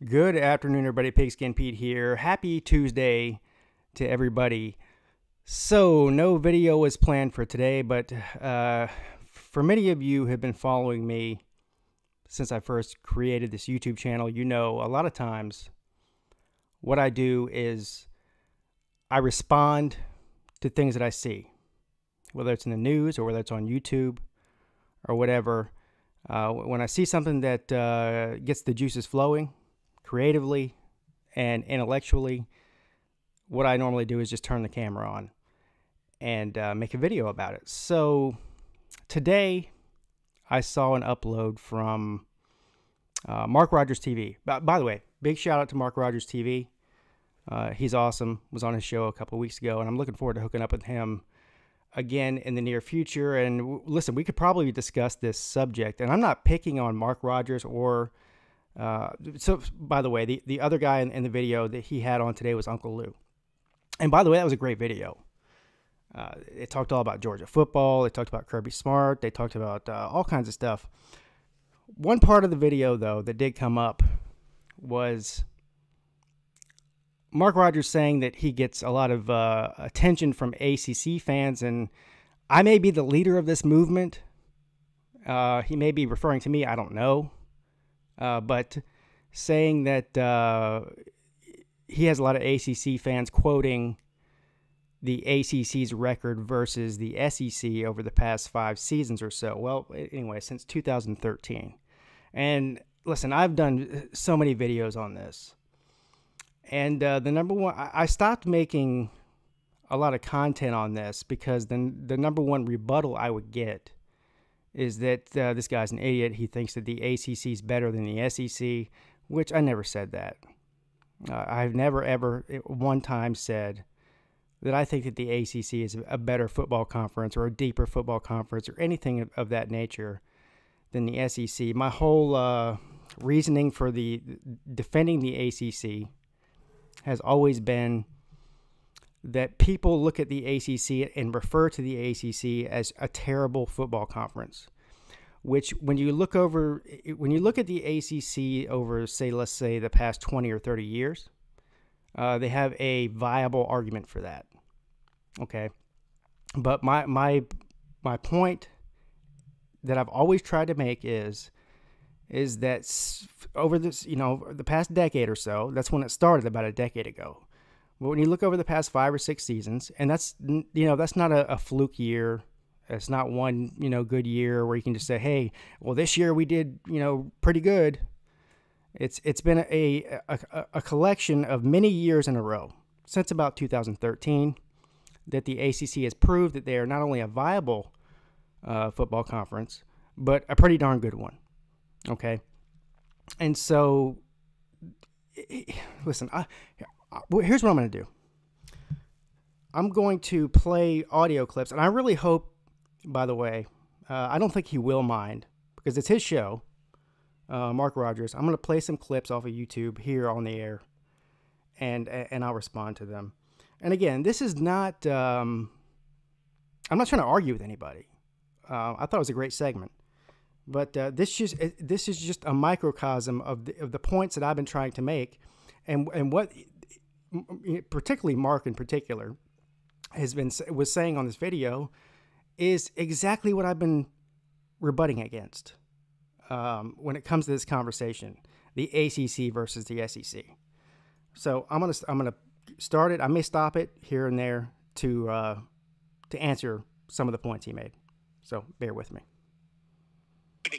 Good afternoon, everybody. Pigskin Pete here. Happy Tuesday to everybody. So, no video was planned for today, but for many of you who have been following me since I first created this YouTube channel, you know a lot of times what I do is I respond to things that I see, whether it's in the news or whether it's on YouTube or whatever. When I see something that gets the juices flowing, creatively and intellectually, what I normally do is just turn the camera on and make a video about it. So today I saw an upload from Mark Rogers TV. By the way, big shout out to Mark Rogers TV. He's awesome. Was on his show a couple of weeks ago, and I'm looking forward to hooking up with him again in the near future. And listen, we could probably discuss this subject, and I'm not picking on Mark Rogers or so, by the way, the other guy in the video that he had on today was Uncle Lou. And by the way, that was a great video. It talked all about Georgia football. They talked about Kirby Smart. They talked about all kinds of stuff. One part of the video, though, that did come up was Mark Rogers saying that he gets a lot of attention from ACC fans, and I may be the leader of this movement. He may be referring to me. I don't know. But saying that he has a lot of ACC fans quoting the ACC's record versus the SEC over the past 5 seasons or so. Well, anyway, since 2013. And listen, I've done so many videos on this. And the number one, I stopped making a lot of content on this because the number one rebuttal I would get is that this guy's an idiot. He thinks that the ACC is better than the SEC, which I never said that. I've never, ever, one time said that I think that the ACC is a better football conference or a deeper football conference or anything of that nature than the SEC. My whole reasoning for defending the ACC has always been that people look at the ACC and refer to the ACC as a terrible football conference, which when you look at the ACC over, say, let's say the past 20 or 30 years, they have a viable argument for that. Okay. But my point that I've always tried to make is that over this, the past decade or so, that's when it started about a decade ago. But when you look over the past 5 or 6 seasons, and that's not a fluke year. It's not one, good year where you can just say, hey, well, this year we did, pretty good. It's been a collection of many years in a row since about 2013 that the ACC has proved that they are not only a viable football conference, but a pretty darn good one. Okay. And so, listen, here's what I'm going to do. I'm going to play audio clips, and I really hope, by the way, I don't think he will mind because it's his show, Mark Rogers. I'm going to play some clips off of YouTube here on the air, and I'll respond to them. And again, this is not, I'm not trying to argue with anybody. I thought it was a great segment. But this is just a microcosm of the points that I've been trying to make, and what particularly Mark in particular was saying on this video is exactly what I've been rebutting against when it comes to this conversation, the ACC versus the SEC. So I'm gonna start it. I may stop it here and there to answer some of the points he made. So bear with me.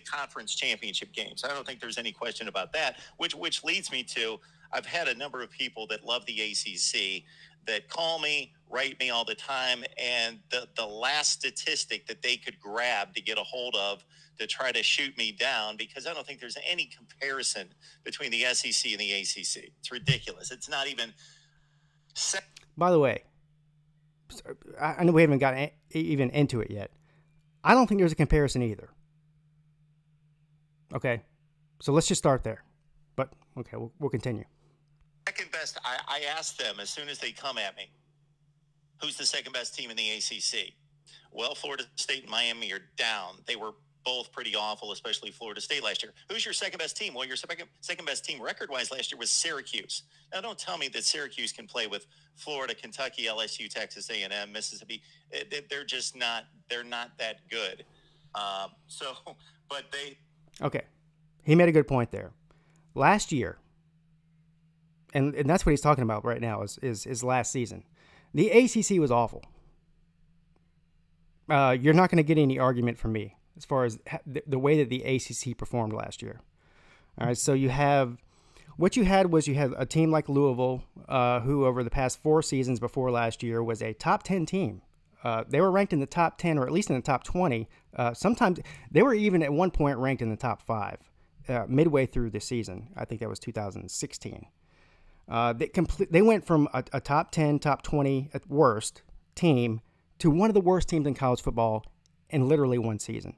Conference championship games. I don't think there's any question about that, which leads me to, I've had a number of people that love the ACC that call me, write me all the time, and the last statistic that they could grab to get a hold of to try to shoot me down, because I don't think there's any comparison between the SEC and the ACC. It's ridiculous. It's not even... By the way, I know we haven't got even into it yet. I don't think there's a comparison either. Okay, so let's just start there. But, okay, we'll continue. Second best, I asked them as soon as they come at me, who's the second best team in the ACC? Well, Florida State and Miami are down. They were both pretty awful, especially Florida State last year. Who's your second best team? Well, your second best team record-wise last year was Syracuse. Now, don't tell me that Syracuse can play with Florida, Kentucky, LSU, Texas A&M, Mississippi. They're just not. They're not that good. But they. Okay, he made a good point there. Last year, and that's what he's talking about right now is last season. The ACC was awful. You're not going to get any argument from me as far as the way that the ACC performed last year. All right, so you had a team like Louisville, who over the past 4 seasons before last year was a top 10 team. They were ranked in the top 10 or at least in the top 20. Sometimes they were even at one point ranked in the top 5 midway through the season. I think that was 2016. They went from a top 10, top 20 at worst team to one of the worst teams in college football in literally one season.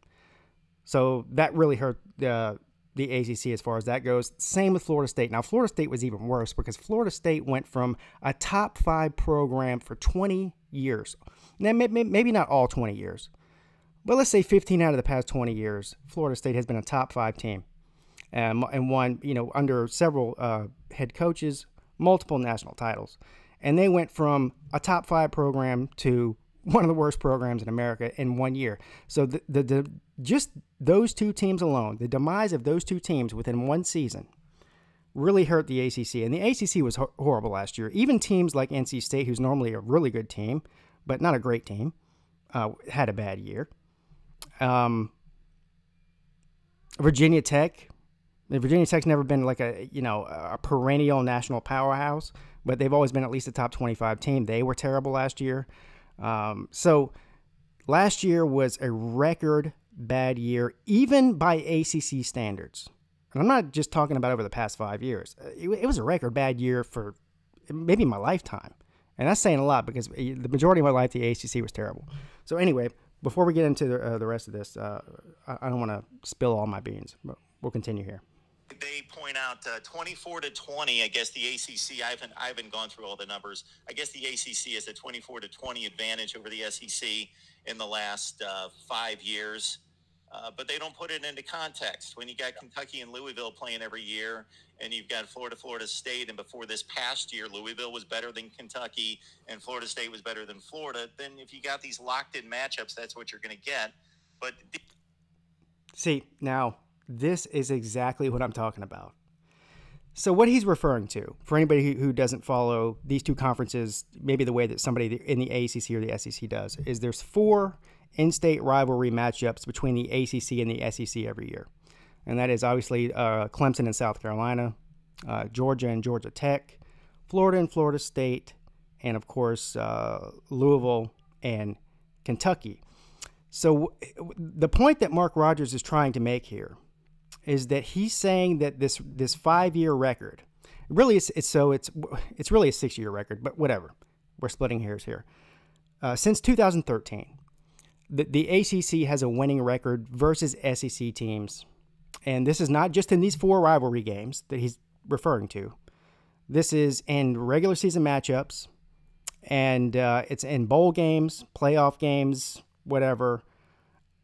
So that really hurt the ACC as far as that goes. Same with Florida State. Now, Florida State was even worse because Florida State went from a top 5 program for 20 years. Now, maybe not all 20 years, but let's say 15 out of the past 20 years, Florida State has been a top 5 team and won, under several head coaches, multiple national titles. And they went from a top 5 program to one of the worst programs in America in 1 year. So just those 2 teams alone, the demise of those 2 teams within 1 season really hurt the ACC. And the ACC was horrible last year. Even teams like NC State, who's normally a really good team, but not a great team, had a bad year. Virginia Tech's never been like a perennial national powerhouse, but they've always been at least a top 25 team. They were terrible last year. So last year was a record bad year, even by ACC standards. And I'm not just talking about over the past 5 years. It was a record bad year for maybe my lifetime. And that's saying a lot because the majority of my life, the ACC was terrible. So anyway, before we get into the rest of this, I don't want to spill all my beans, but we'll continue here. They point out 24-20. I guess the ACC. I haven't gone through all the numbers. I guess the ACC has a 24-20 advantage over the SEC in the last 5 years. But they don't put it into context. When you got Kentucky and Louisville playing every year, and you've got Florida State, and before this past year, Louisville was better than Kentucky, and Florida State was better than Florida, then if you got these locked-in matchups, that's what you're going to get. But see, now, this is exactly what I'm talking about. So what he's referring to, for anybody who doesn't follow these 2 conferences, maybe the way that somebody in the ACC or the SEC does, is there's 4 in-state rivalry matchups between the ACC and the SEC every year. And that is obviously Clemson and South Carolina, Georgia and Georgia Tech, Florida and Florida State, and of course Louisville and Kentucky. So the point that Mark Rogers is trying to make here is that he's saying that this 5-year record, really it's really a 6-year record, but whatever. We're splitting hairs here. Since 2013, the ACC has a winning record versus SEC teams, and this is not just in these 4 rivalry games that he's referring to. This is in regular season matchups, and it's in bowl games, playoff games, whatever,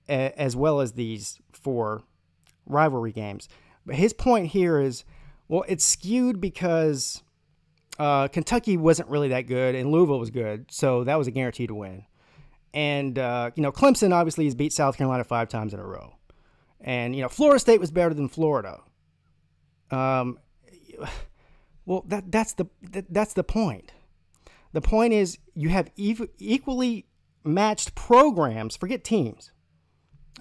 as well as these 4 rivalry games. But his point here is, well, it's skewed because Kentucky wasn't really that good, and Louisville was good, so that was a guarantee to win. And, Clemson obviously has beat South Carolina 5 times in a row. And, Florida State was better than Florida. Well, that's the point. The point is you have equally matched programs. Forget teams.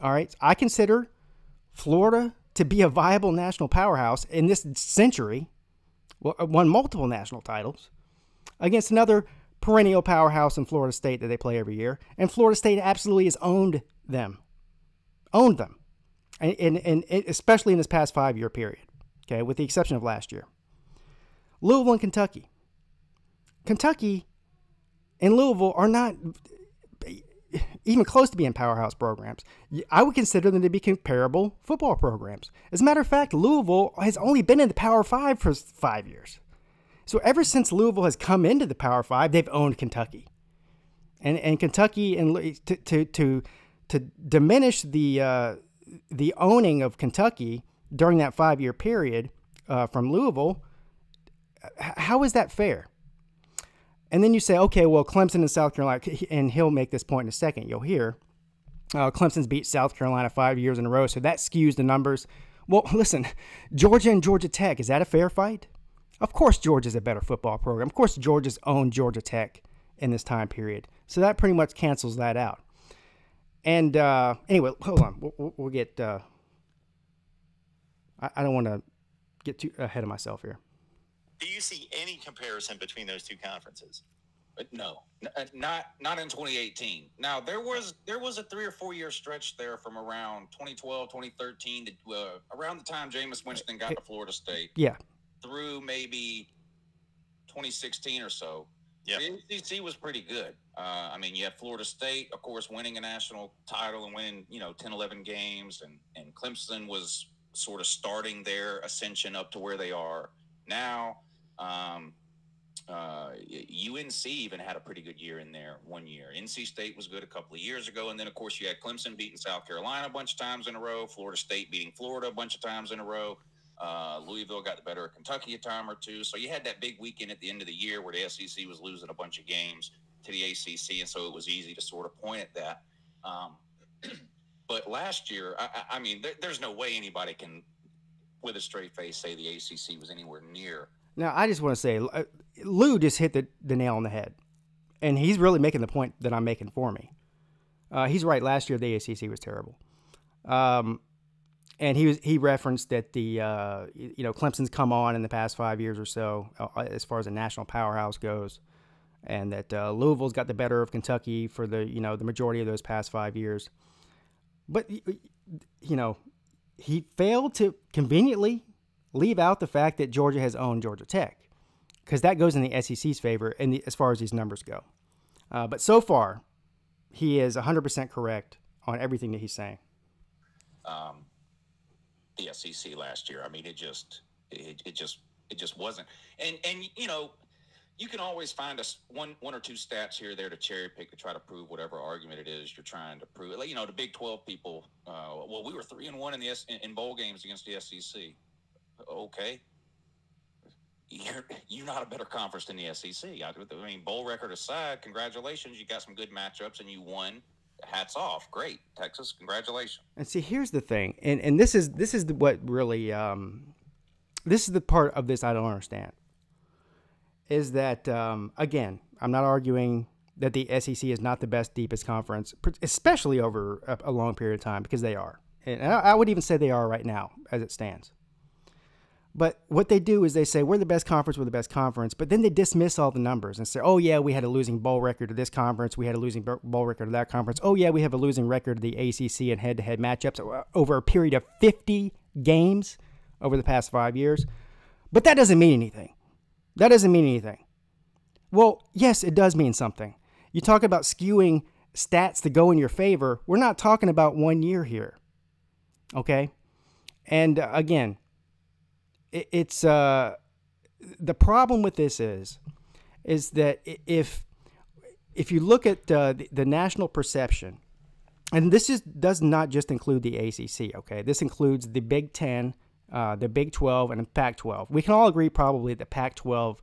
All right. I consider Florida to be a viable national powerhouse in this century. Won multiple national titles against another perennial powerhouse in Florida State that they play every year. And Florida State absolutely has owned them. And especially in this past 5-year period, okay, with the exception of last year. Louisville and Kentucky. Kentucky and Louisville are not even close to being powerhouse programs. I would consider them to be comparable football programs. As a matter of fact, Louisville has only been in the Power 5 for 5 years. So ever since Louisville has come into the Power 5, they've owned Kentucky. And Kentucky, and to diminish the the owning of Kentucky during that 5-year period from Louisville, how is that fair? And then you say, okay, well, Clemson and South Carolina, and he'll make this point in a second, you'll hear, Clemson's beat South Carolina 5 years in a row, so that skews the numbers. Well, listen, Georgia and Georgia Tech, is that a fair fight? Of course Georgia's a better football program. Of course Georgia's owned Georgia Tech in this time period. So that pretty much cancels that out. And anyway, hold on. We'll get I don't want to get too ahead of myself here. Do you see any comparison between those two conferences? No, not in 2018. Now, there was a 3 or 4 year stretch there from around 2012, 2013, around the time Jameis Winston got to Florida State. Yeah. Through maybe 2016 or so. Yeah. The ACC was pretty good. I mean, you had Florida State, of course, winning a national title and winning, 10, 11 games. And Clemson was sort of starting their ascension up to where they are now. UNC even had a pretty good year in there one year. NC State was good a couple of years ago. And then, of course, you had Clemson beating South Carolina a bunch of times in a row, Florida State beating Florida a bunch of times in a row. Louisville got the better of Kentucky a time or two. So you had that big weekend at the end of the year where the SEC was losing a bunch of games to the ACC, and so it was easy to sort of point at that. But last year, I mean, there's no way anybody can, with a straight face, say the ACC was anywhere near. Now, I just want to say, Lou just hit the nail on the head, and he's really making the point that I'm making for me. He's right. Last year, the ACC was terrible. And he referenced that the Clemson's come on in the past 5 years or so as far as a national powerhouse goes, and that Louisville's got the better of Kentucky for the majority of those past 5 years. But he failed to conveniently leave out the fact that Georgia has owned Georgia Tech, because that goes in the SEC's favor as far as these numbers go. But so far, he is 100% correct on everything that he's saying. The SEC last year, I mean, it just wasn't. And you can always find one or two stats here or there to cherry pick to try to prove whatever argument it is you're trying to prove. Like, the Big 12 people. Well, we were 3-1 in bowl games against the SEC. Okay, you're not a better conference than the SEC. I mean, bowl record aside, congratulations, you got some good matchups and you won. Hats off, great, Texas, congratulations. And see, here's the thing, and this is what really this is the part of this I don't understand. Is that again, I'm not arguing that the SEC is not the best, deepest conference, especially over a long period of time, because they are, and I would even say they are right now as it stands. But what they do is they say, we're the best conference, but then they dismiss all the numbers and say, oh, yeah, we had a losing bowl record to this conference, we had a losing bowl record to that conference, oh, yeah, we have a losing record to the ACC in head-to-head matchups over a period of 50 games over the past 5 years. But that doesn't mean anything. That doesn't mean anything. Well, yes, it does mean something. You talk about skewing stats to go in your favor. We're not talking about 1 year here, okay? And again, it's the problem with this is that if you look at the national perception, and this does not just include the ACC, okay? This includes the Big 10, the Big 12, and the Pac-12. We can all agree probably that Pac-12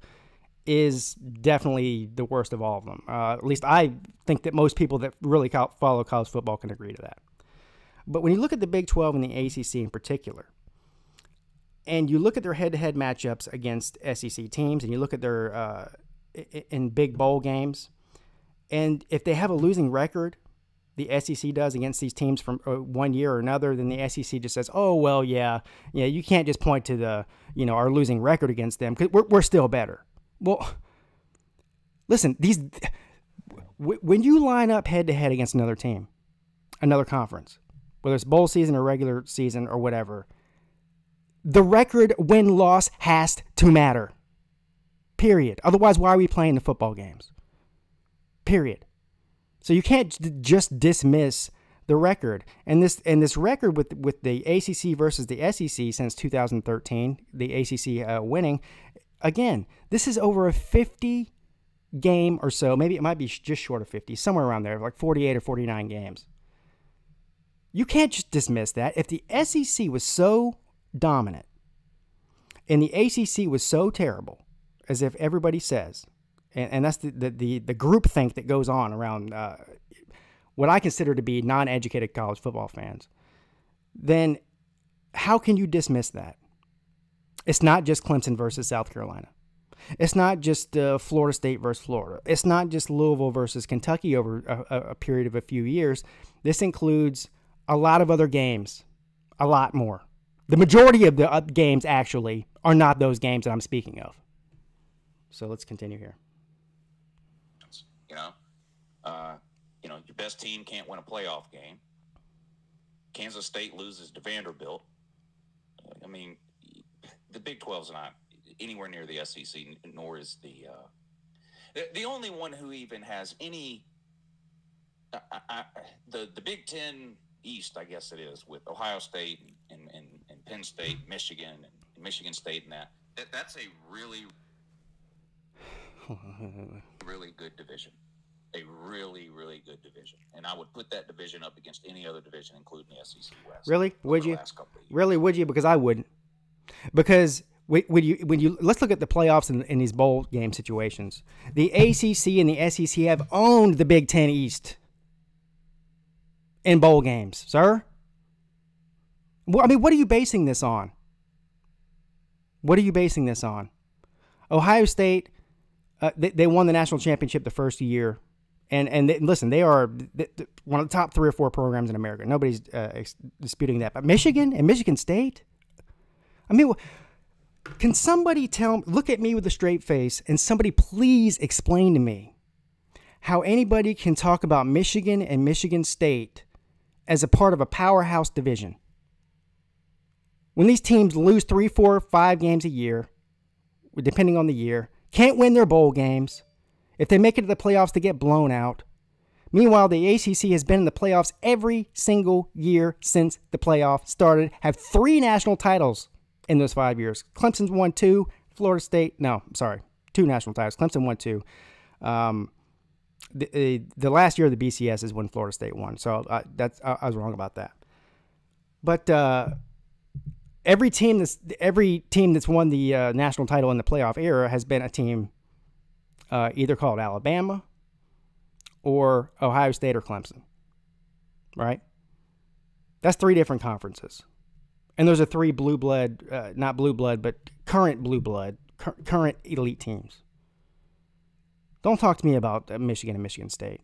is definitely the worst of all of them. At least I think that most people that really follow college football can agree to that. But when you look at the Big 12 and the ACC in particular, and you look at their head-to-head matchups against SEC teams, and you look at their in big bowl games, and if they have a losing record, the SEC does against these teams from 1 year or another, then the SEC just says, oh, well, yeah, you can't just point to the our losing record against them because we're still better. Well, listen, when you line up head-to-head against another team, another conference, whether it's bowl season or regular season or whatever, the record win-loss has to matter. Period. Otherwise, why are we playing the football games? Period. So you can't just dismiss the record. And this record with the ACC versus the SEC since 2013, the ACC winning, again, this is over a 50 game or so. Maybe it might be just short of 50, somewhere around there, like 48 or 49 games. You can't just dismiss that. If the SEC was so dominant and the ACC was so terrible, as if everybody says, and that's the groupthink that goes on around what I consider to be non-educated college football fans, then how can you dismiss that? It's not just Clemson versus South Carolina. It's not just Florida State versus Florida. It's not just Louisville versus Kentucky over a period of a few years. This includes a lot of other games, a lot more. The majority of the games actually are not those games that I'm speaking of. So let's continue here. Your best team can't win a playoff game. Kansas State loses to Vanderbilt. I mean, the Big 12's not anywhere near the SEC, nor is the only one who even has any. The Big 10 East, I guess it is, with Ohio State and Penn State, Michigan, and Michigan State, and that's a really, really good division. A really, really good division. And I would put that division up against any other division, including the SEC West. Really? Would you? Really? Would you? Because I wouldn't. Because when you let's look at the playoffs in these bowl game situations. The ACC and the SEC have owned the Big 10 East in bowl games, sir. I mean, what are you basing this on? What are you basing this on? Ohio State, they won the national championship the first year. And listen, they are one of the top 3 or 4 programs in America. Nobody's disputing that. But Michigan and Michigan State? I mean, can somebody look at me with a straight face and somebody please explain to me how anybody can talk about Michigan and Michigan State as a part of a powerhouse division? When these teams lose 3, 4, 5 games a year, depending on the year, can't win their bowl games. If they make it to the playoffs, they get blown out. Meanwhile, the ACC has been in the playoffs every single year since the playoff started, have 3 national titles in those 5 years. Clemson's won 2, Florida State, 2 national titles. Clemson won 2. The last year of the BCS is when Florida State won, so I was wrong about that. But every team that's won the national title in the playoff era has been a team either called Alabama or Ohio State or Clemson, right? That's 3 different conferences. And those are 3 blue blood, not blue blood, but current blue blood, current elite teams. Don't talk to me about Michigan and Michigan State.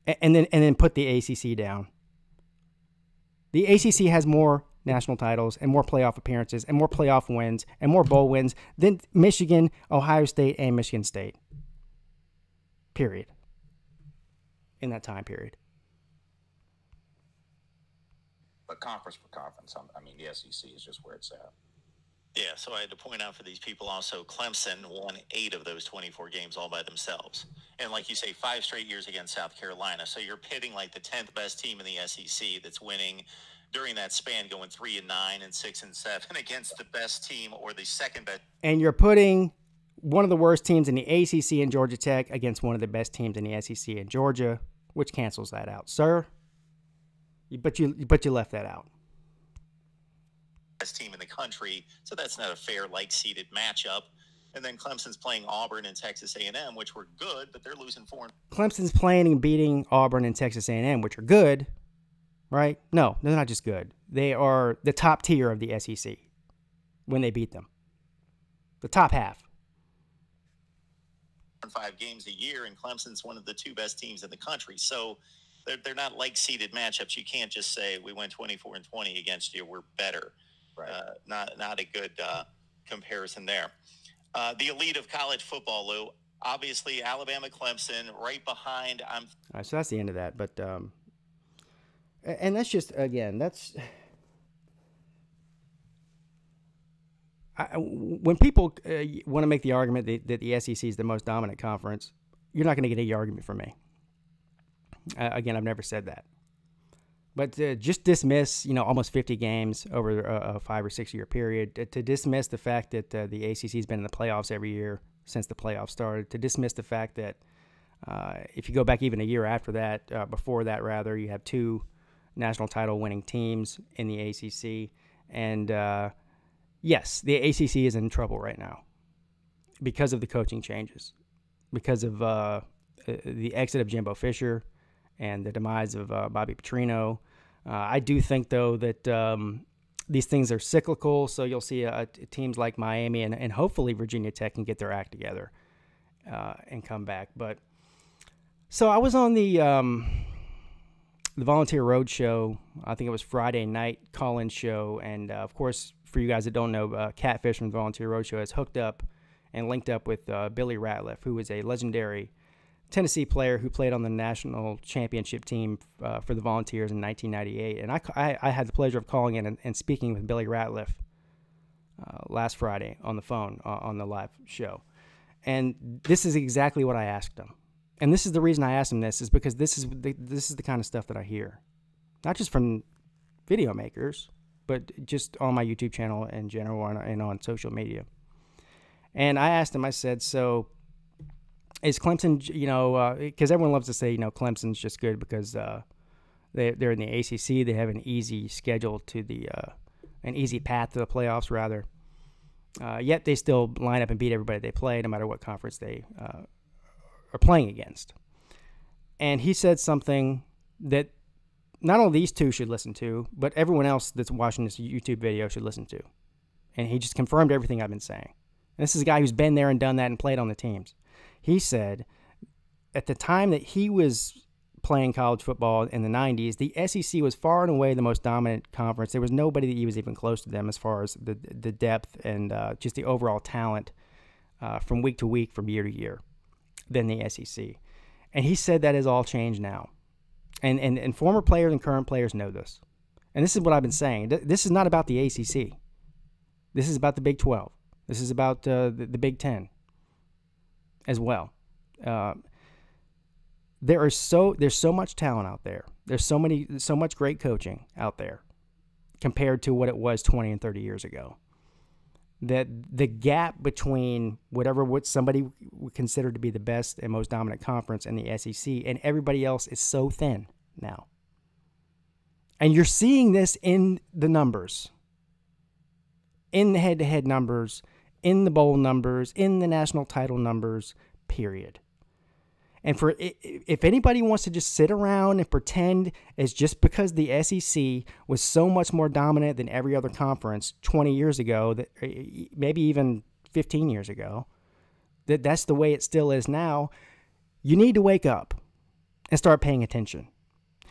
And then put the ACC down. The ACC has more national titles and more playoff appearances and more playoff wins and more bowl wins than Michigan, Ohio State, and Michigan State. Period. In that time period. But conference for conference, I mean, the SEC is just where it's at. Yeah, so I had to point out for these people also, Clemson won 8 of those 24 games all by themselves. And like you say, 5 straight years against South Carolina. So you're pitting like the 10th best team in the SEC that's winning during that span, going 3-9 and 6-7 against the best team or the second best. And you're putting one of the worst teams in the ACC in Georgia Tech against one of the best teams in the SEC in Georgia, which cancels that out, sir. But you left that out. Best team in the country, so that's not a fair like-seeded matchup. And then Clemson's playing Auburn and Texas A&M, which were good, but they're losing 4. Clemson's playing and beating Auburn and Texas A&M, which are good, right? No, they're not just good. They are the top tier of the SEC when they beat them. The top half. 5 games a year, and Clemson's one of the 2 best teams in the country. So they're not like-seeded matchups. You can't just say we went 24-20 against you. We're better. Right. Not a good comparison there. The elite of college football, Lou. Obviously, Alabama, Clemson, right behind. All right, so that's the end of that. But and that's just, again, that's when people want to make the argument that the SEC is the most dominant conference, you're not going to get any argument from me. Again, I've never said that. But to just dismiss, almost 50 games over a 5 or 6 year period, to dismiss the fact that the ACC has been in the playoffs every year since the playoffs started, to dismiss the fact that if you go back even a year after that, before that rather, you have 2 national title winning teams in the ACC. And yes, the ACC is in trouble right now because of the coaching changes, because of the exit of Jimbo Fisher and the demise of Bobby Petrino. I do think, though, that these things are cyclical, so you'll see teams like Miami and hopefully Virginia Tech can get their act together and come back. But so I was on the Volunteer Road show. I think it was Friday night call-in show, and of course, for you guys that don't know, Catfish from the Volunteer Road show has hooked up and linked up with Billy Ratliff, who is a legendary Tennessee player who played on the national championship team for the Volunteers in 1998. And I had the pleasure of calling in and speaking with Billy Ratliff last Friday on the phone on the live show. And this is exactly what I asked him. And this is the reason I asked him this, is because this is the kind of stuff that I hear, not just from video makers, but just on my YouTube channel in general and on social media. And I asked him, I said, so is Clemson, because everyone loves to say, Clemson's just good because they're in the ACC. They have an easy schedule to an easy path to the playoffs, rather. Yet they still line up and beat everybody they play, no matter what conference they are playing against. And he said something that not only these two should listen to, but everyone else that's watching this YouTube video should listen to. And he just confirmed everything I've been saying. And this is a guy who's been there and done that and played on the teams. He said at the time that he was playing college football in the 90s, the SEC was far and away the most dominant conference. There was nobody that he was even close to them as far as the depth and just the overall talent from week to week, from year to year, than the SEC. And he said that has all changed now. And former players and current players know this. And this is what I've been saying. This is not about the ACC. This is about the Big 12. This is about the Big 10 as well. There's so much talent out there. There's so much great coaching out there compared to what it was 20 and 30 years ago, that the gap between what somebody would consider to be the best and most dominant conference in the SEC and everybody else is so thin now. And you're seeing this in the numbers, in the head-to-head numbers, in the bowl numbers, in the national title numbers, period. And if anybody wants to just sit around and pretend it's just because the SEC was so much more dominant than every other conference 20 years ago, that maybe even 15 years ago, that's the way it still is now, you need to wake up and start paying attention,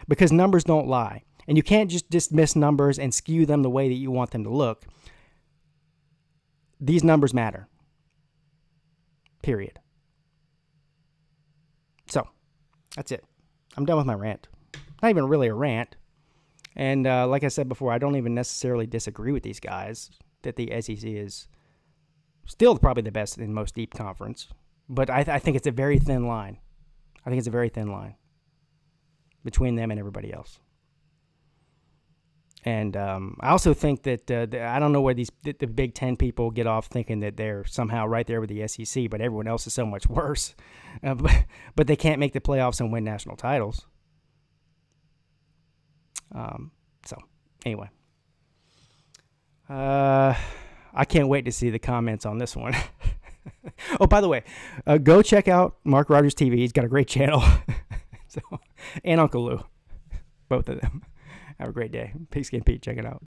because numbers don't lie. And you can't just dismiss numbers and skew them the way that you want them to look. These numbers matter. Period. So, that's it. I'm done with my rant. Not even really a rant. And like I said before, I don't even necessarily disagree with these guys that the SEC is still probably the best and most deep conference. But I think it's a very thin line. I think it's a very thin line between them and everybody else. And I also think that I don't know where the Big Ten people get off thinking that they're somehow right there with the SEC, but everyone else is so much worse. But they can't make the playoffs and win national titles. So, anyway. I can't wait to see the comments on this one. Oh, by the way, go check out Mark Rogers TV. He's got a great channel. And Uncle Lou. Both of them. Have a great day. Pigskin Pete, check it out.